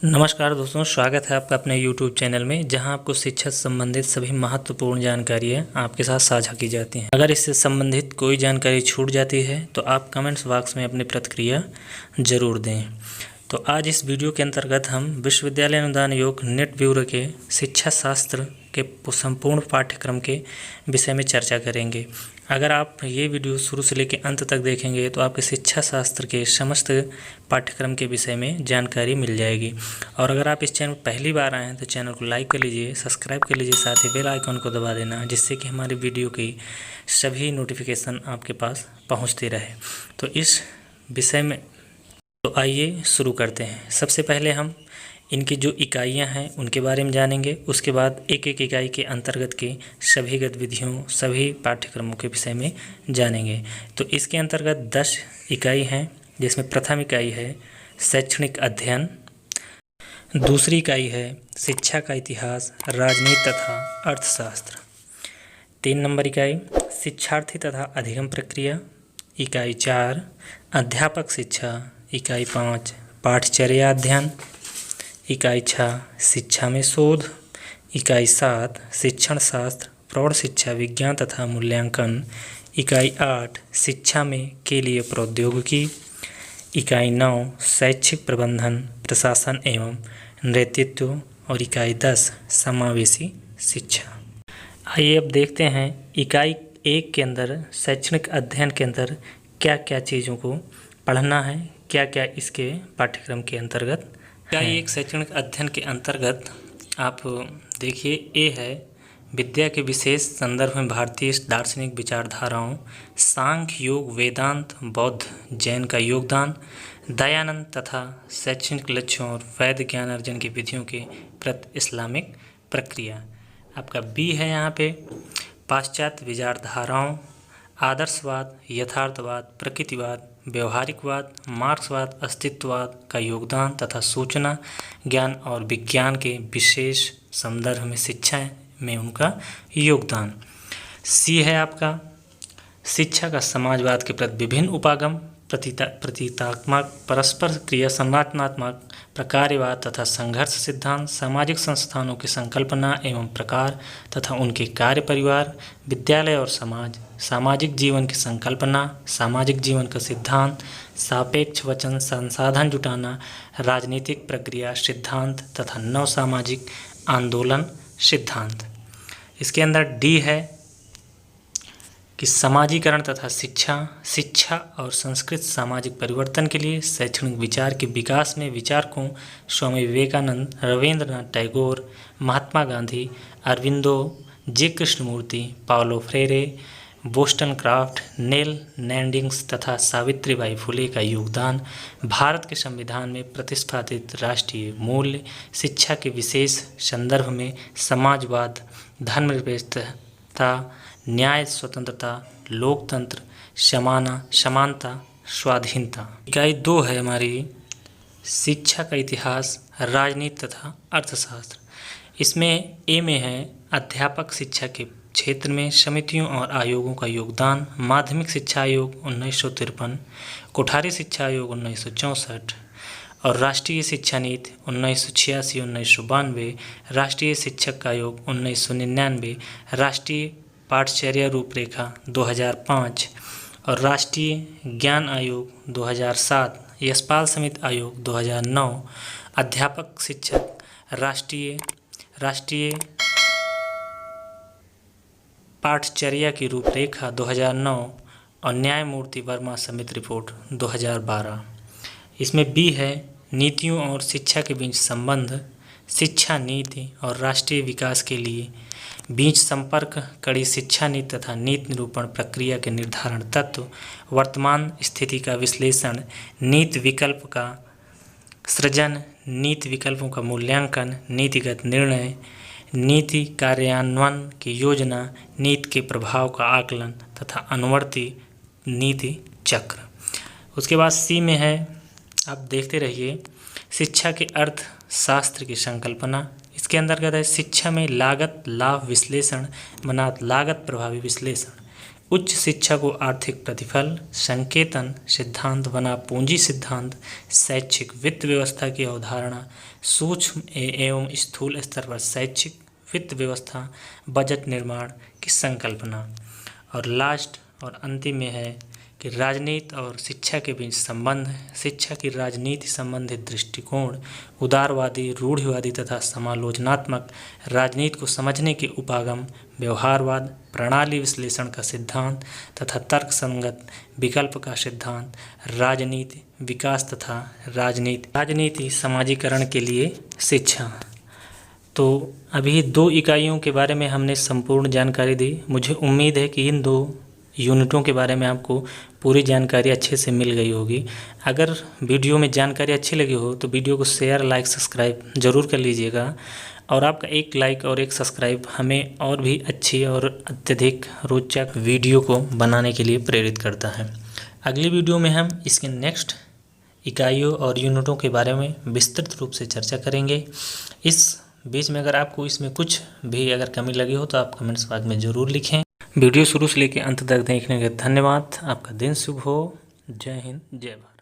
नमस्कार दोस्तों, स्वागत है आपका अपने YouTube चैनल में, जहां आपको शिक्षा से संबंधित सभी महत्वपूर्ण जानकारियां आपके साथ साझा की जाती हैं। अगर इससे संबंधित कोई जानकारी छूट जाती है तो आप कमेंट्स बॉक्स में अपनी प्रतिक्रिया जरूर दें। तो आज इस वीडियो के अंतर्गत हम विश्वविद्यालय अनुदान आयोग नेट ब्यूरो के शिक्षा शास्त्र के संपूर्ण पाठ्यक्रम के विषय में चर्चा करेंगे। अगर आप ये वीडियो शुरू से लेकर अंत तक देखेंगे तो आपके शिक्षा शास्त्र के समस्त पाठ्यक्रम के विषय में जानकारी मिल जाएगी। और अगर आप इस चैनल पर पहली बार आए हैं तो चैनल को लाइक कर लीजिए, सब्सक्राइब कर लीजिए, साथ ही बेल आइकन को दबा देना, जिससे कि हमारी वीडियो की सभी नोटिफिकेशन आपके पास पहुँचती रहे। तो इस विषय में तो आइए शुरू करते हैं। सबसे पहले हम इनकी जो इकाइयां हैं उनके बारे में जानेंगे। उसके बाद एक एक इकाई के अंतर्गत की सभी गतिविधियों, सभी पाठ्यक्रमों के विषय में जानेंगे। तो इसके अंतर्गत 10 इकाई हैं, जिसमें प्रथम इकाई है शैक्षणिक अध्ययन, दूसरी इकाई है शिक्षा का इतिहास, राजनीति तथा अर्थशास्त्र, 3 नंबर इकाई शिक्षार्थी तथा अधिगम प्रक्रिया, इकाई 4 अध्यापक शिक्षा, इकाई 5 पाठचर्या अध्ययन, इकाई 6 शिक्षा में शोध, इकाई 7 शिक्षण शास्त्र, प्रौढ़ शिक्षा विज्ञान तथा मूल्यांकन, इकाई 8 शिक्षा में के लिए प्रौद्योगिकी, इकाई 9 शैक्षिक प्रबंधन, प्रशासन एवं नेतृत्व और इकाई 10 समावेशी शिक्षा। आइए अब देखते हैं इकाई 1 के अंदर शैक्षणिक अध्ययन के अंदर क्या क्या चीज़ों को पढ़ना है, क्या क्या इसके पाठ्यक्रम के अंतर्गत। इकाई 1 शैक्षणिक अध्ययन के अंतर्गत आप देखिए, ए है विद्या के विशेष संदर्भ में भारतीय दार्शनिक विचारधाराओं, सांख्य, योग, वेदांत, बौद्ध, जैन का योगदान, दयानंद तथा शैक्षणिक लक्ष्यों और वैध ज्ञान अर्जन की विधियों के प्रति इस्लामिक प्रक्रिया। आपका बी है यहाँ पे पाश्चात्य विचारधाराओं, आदर्शवाद, यथार्थवाद, प्रकृतिवाद, व्यवहारिकवाद, मार्क्सवाद, अस्तित्ववाद का योगदान तथा सूचना ज्ञान और विज्ञान के विशेष संदर्भ में शिक्षा में उनका योगदान। सी है आपका शिक्षा का समाजवाद के प्रति विभिन्न उपागम, प्रतीकात्मक, परस्पर क्रिया, संरचनात्मक, प्रकार्यवाद तथा संघर्ष सिद्धांत, सामाजिक संस्थानों की संकल्पना एवं प्रकार तथा उनके कार्य, परिवार, विद्यालय और समाज, सामाजिक जीवन की संकल्पना, सामाजिक जीवन का सिद्धांत, सापेक्ष वचन, संसाधन जुटाना, राजनीतिक प्रक्रिया सिद्धांत तथा नव सामाजिक आंदोलन सिद्धांत। इसके अंदर डी है कि समाजीकरण तथा शिक्षा और संस्कृत सामाजिक परिवर्तन के लिए शैक्षणिक विचार के विकास में विचारकों स्वामी विवेकानंद, रविंद्रनाथ टैगोर, महात्मा गांधी, अरविंदो, जी कृष्णमूर्ति, पाउलो फ्रेरे, वोस्टनक्राफ्ट, नेल नैंडिंग्स तथा सावित्रीबाई फुले का योगदान, भारत के संविधान में प्रतिष्ठापित राष्ट्रीय मूल्य, शिक्षा के विशेष संदर्भ में समाजवाद, धर्मनिरपेक्षता, न्याय, स्वतंत्रता, लोकतंत्र, समानता, स्वाधीनता। इकाई 2 है हमारी शिक्षा का इतिहास, राजनीति तथा अर्थशास्त्र। इसमें ए में है अध्यापक शिक्षा के क्षेत्र में समितियों और आयोगों का योगदान, माध्यमिक शिक्षा आयोग 1953, कोठारी शिक्षा आयोग 1964 और राष्ट्रीय शिक्षा नीति 1986-1992, राष्ट्रीय शिक्षक आयोग 1999, राष्ट्रीय पाठचर्या रूपरेखा 2005 और राष्ट्रीय ज्ञान आयोग 2007, यशपाल समिति आयोग 2009, अध्यापक शिक्षक राष्ट्रीय पाठचर्या की रूपरेखा 2009 और न्यायमूर्ति वर्मा समिति रिपोर्ट 2012। इसमें बी है नीतियों और शिक्षा के बीच संबंध, शिक्षा नीति और राष्ट्रीय विकास के लिए बीच संपर्क, कड़ी शिक्षा नीति तथा नीति निरूपण प्रक्रिया के निर्धारण तत्व, वर्तमान स्थिति का विश्लेषण, नीति विकल्प का सृजन, नीति विकल्पों का मूल्यांकन, नीतिगत निर्णय, नीति कार्यान्वयन की योजना, नीति के प्रभाव का आकलन तथा अनुवर्ती नीति चक्र। उसके बाद सी में है, आप देखते रहिए, शिक्षा के अर्थशास्त्र की संकल्पना। इसके अंतर्गत है शिक्षा में लागत लाभ विश्लेषण बना लागत प्रभावी विश्लेषण, उच्च शिक्षा को आर्थिक प्रतिफल, संकेतन सिद्धांत बना पूंजी सिद्धांत, शैक्षिक वित्त व्यवस्था की अवधारणा, सूक्ष्म एवं स्थूल स्तर पर शैक्षिक वित्त व्यवस्था, बजट निर्माण की संकल्पना। और लास्ट और अंतिम में है कि राजनीति और शिक्षा के बीच संबंध, शिक्षा की राजनीति संबंधित दृष्टिकोण, उदारवादी, रूढ़िवादी तथा समालोचनात्मक राजनीति को समझने के उपागम, व्यवहारवाद, प्रणाली विश्लेषण का सिद्धांत तथा तर्कसंगत विकल्प का सिद्धांत, राजनीति, विकास तथा राजनीति समाजीकरण के लिए शिक्षा। तो अभी 2 इकाइयों के बारे में हमने संपूर्ण जानकारी दी। मुझे उम्मीद है कि इन 2 यूनिटों के बारे में आपको पूरी जानकारी अच्छे से मिल गई होगी। अगर वीडियो में जानकारी अच्छी लगी हो तो वीडियो को शेयर, लाइक, सब्सक्राइब ज़रूर कर लीजिएगा। और आपका एक लाइक और एक सब्सक्राइब हमें और भी अच्छी और अत्यधिक रोचक वीडियो को बनाने के लिए प्रेरित करता है। अगली वीडियो में हम इसके नेक्स्ट इकाइयों और यूनिटों के बारे में विस्तृत रूप से चर्चा करेंगे। इस बीच में अगर आपको इसमें कुछ भी अगर कमी लगी हो तो आप कमेंट्स बॉक्स में ज़रूर लिखें। वीडियो शुरू से लेकर अंत तक देखने के धन्यवाद। आपका दिन शुभ हो। जय हिंद, जय भारत।